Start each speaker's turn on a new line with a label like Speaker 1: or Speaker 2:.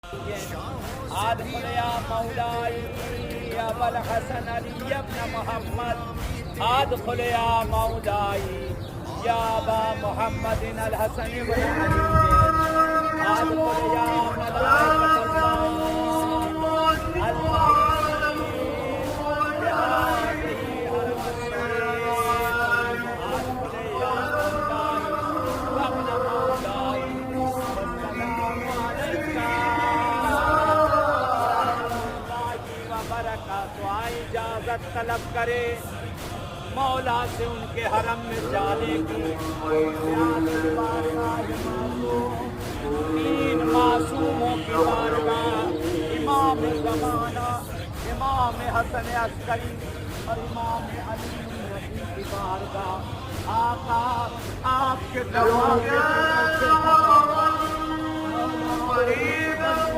Speaker 1: ادخل یا مولاي ابا الحسن علي بن محمد ادخل یا مولاي یا ابا محمد الحسن بن علي ادخل یا ملائکۃ اللہ اجازت طلب کرے مولا سے ان کے حرم میں جانے کی. تین معصوموں کی بارگاہ امام زمانہ امام حسن عسکری اور امام علی کی بارگاہ آقا آپ کے دروازے